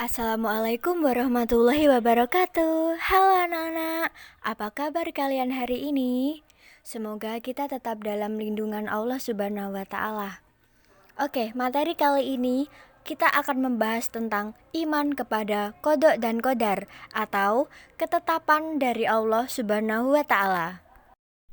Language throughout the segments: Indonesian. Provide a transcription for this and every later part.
Assalamualaikum warahmatullahi wabarakatuh. Halo anak-anak, apa kabar kalian hari ini? Semoga kita tetap dalam lindungan Allah Subhanahu wa Ta'ala. Oke, materi kali ini kita akan membahas tentang iman kepada qada dan qadar atau ketetapan dari Allah Subhanahu wa Ta'ala.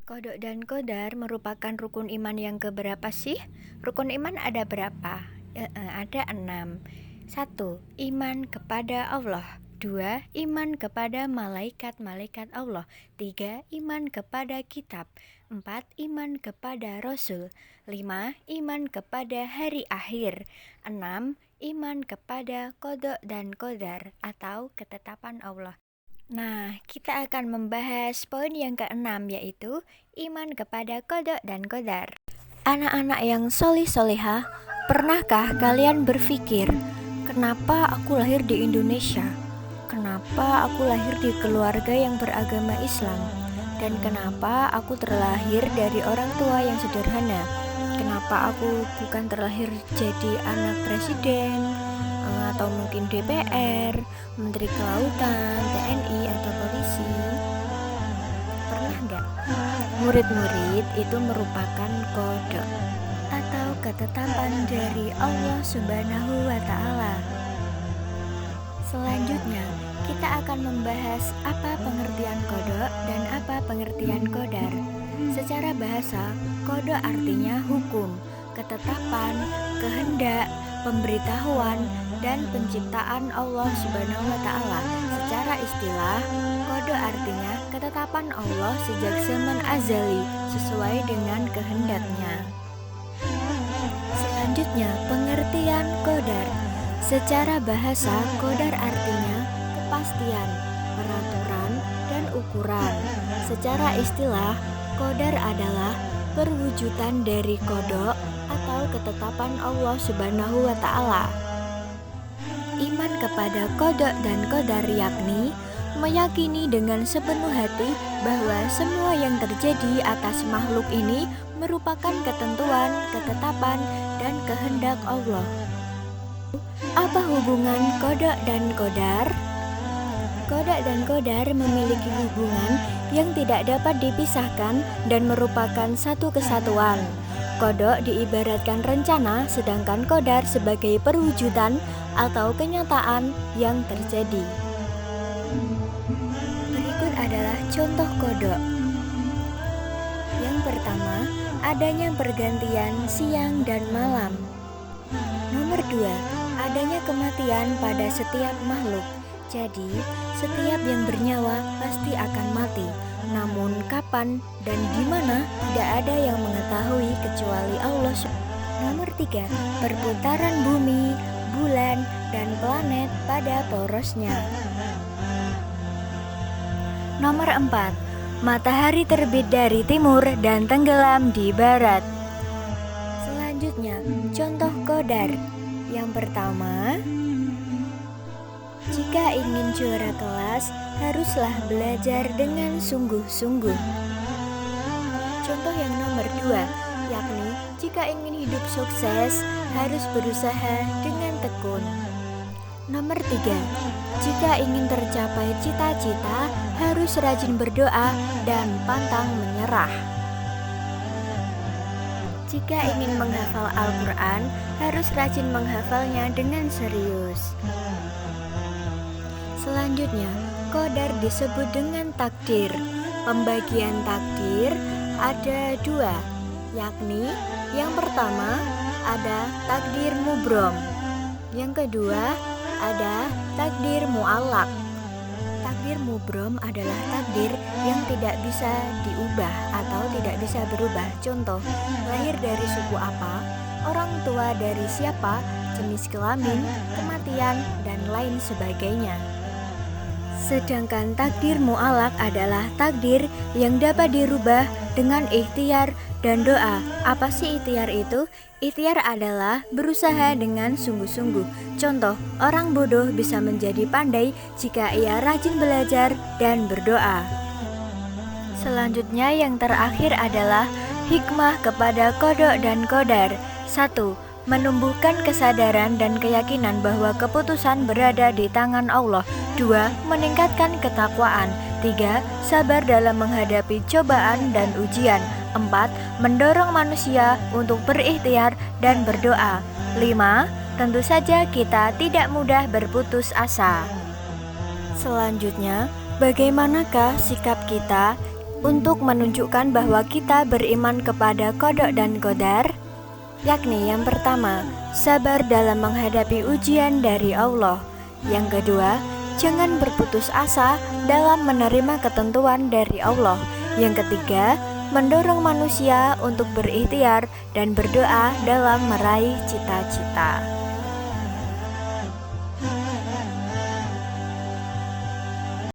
Qada dan qadar merupakan rukun iman yang keberapa sih? Rukun iman ada berapa? Ada 6. 1. Iman kepada Allah. 2. Iman kepada malaikat-malaikat Allah. 3. Iman kepada kitab. 4. Iman kepada Rasul. 5. Iman kepada hari akhir. 6. Iman kepada qada dan qadar atau ketetapan Allah. Nah, kita akan membahas poin yang ke-6, yaitu iman kepada qada dan qadar. Anak-anak yang solih-solihah, pernahkah kalian berpikir, kenapa aku lahir di Indonesia? Kenapa aku lahir di keluarga yang beragama Islam? Dan kenapa aku terlahir dari orang tua yang sederhana? Kenapa aku bukan terlahir jadi anak presiden, atau mungkin DPR, Menteri Kelautan, TNI, atau polisi? Pernah nggak? Murid-murid itu merupakan qada atau ketetapan dari Allah Subhanahu wa Ta'ala. Selanjutnya, kita akan membahas apa pengertian qada dan apa pengertian qadar. Secara bahasa, qada artinya hukum, ketetapan, kehendak, pemberitahuan, dan penciptaan Allah Subhanahu wa Ta'ala. Secara istilah, qada artinya ketetapan Allah sejak zaman azali sesuai dengan kehendaknya. Selanjutnya, pengertian qadar. Secara bahasa, qadar artinya kepastian, peraturan, dan ukuran. Secara istilah, qadar adalah perwujudan dari qada atau ketetapan Allah Subhanahu wa Ta'ala. Iman kepada qada dan qadar yakni meyakini dengan sepenuh hati bahwa semua yang terjadi atas makhluk ini merupakan ketentuan, ketetapan, dan kehendak Allah. Apa hubungan qada dan qadar? Qada dan qadar memiliki hubungan yang tidak dapat dipisahkan dan merupakan satu kesatuan. Qada diibaratkan rencana, sedangkan qadar sebagai perwujudan atau kenyataan yang terjadi. Berikut adalah contoh qada. Yang pertama, adanya pergantian siang dan malam. Nomor 2, adanya kematian pada setiap makhluk. Jadi, setiap yang bernyawa pasti akan mati. Namun kapan dan di mana tidak ada yang mengetahui kecuali Allah. Nomor 3, perputaran bumi, bulan, dan planet pada porosnya. Nomor 4, matahari terbit dari timur dan tenggelam di barat. Selanjutnya, contoh qadar. Yang pertama, jika ingin juara kelas, haruslah belajar dengan sungguh-sungguh. Contoh yang nomor 2, yakni jika ingin hidup sukses, harus berusaha dengan tekun. Nomor 3, jika ingin tercapai cita-cita, harus rajin berdoa dan pantang menyerah. Jika ingin menghafal Al-Quran, harus rajin menghafalnya dengan serius. Selanjutnya, qadar disebut dengan takdir. Pembagian takdir ada 2, yakni yang pertama ada takdir mubrom, yang kedua ada takdir mu'allaq. Takdir mubrom adalah takdir yang tidak bisa diubah atau tidak bisa berubah. Contoh, lahir dari suku apa, orang tua dari siapa, jenis kelamin, kematian, dan lain sebagainya. Sedangkan takdir mu'allaq adalah takdir yang dapat dirubah dengan ikhtiar dan doa. Apa sih ikhtiar itu? Ikhtiar adalah berusaha dengan sungguh-sungguh. Contoh, orang bodoh bisa menjadi pandai jika ia rajin belajar dan berdoa. Selanjutnya yang terakhir adalah hikmah kepada qada dan qadar. 1. menumbuhkan kesadaran dan keyakinan bahwa keputusan berada di tangan Allah. 2. Meningkatkan ketakwaan. 3. Sabar dalam menghadapi cobaan dan ujian. 4. Mendorong manusia untuk berikhtiar dan berdoa. 5. Tentu saja kita tidak mudah berputus asa. Selanjutnya, bagaimanakah sikap kita untuk menunjukkan bahwa kita beriman kepada qada dan qadar? Yakni yang pertama, sabar dalam menghadapi ujian dari Allah. Yang kedua, jangan berputus asa dalam menerima ketentuan dari Allah. Yang ketiga, mendorong manusia untuk berikhtiar dan berdoa dalam meraih cita-cita.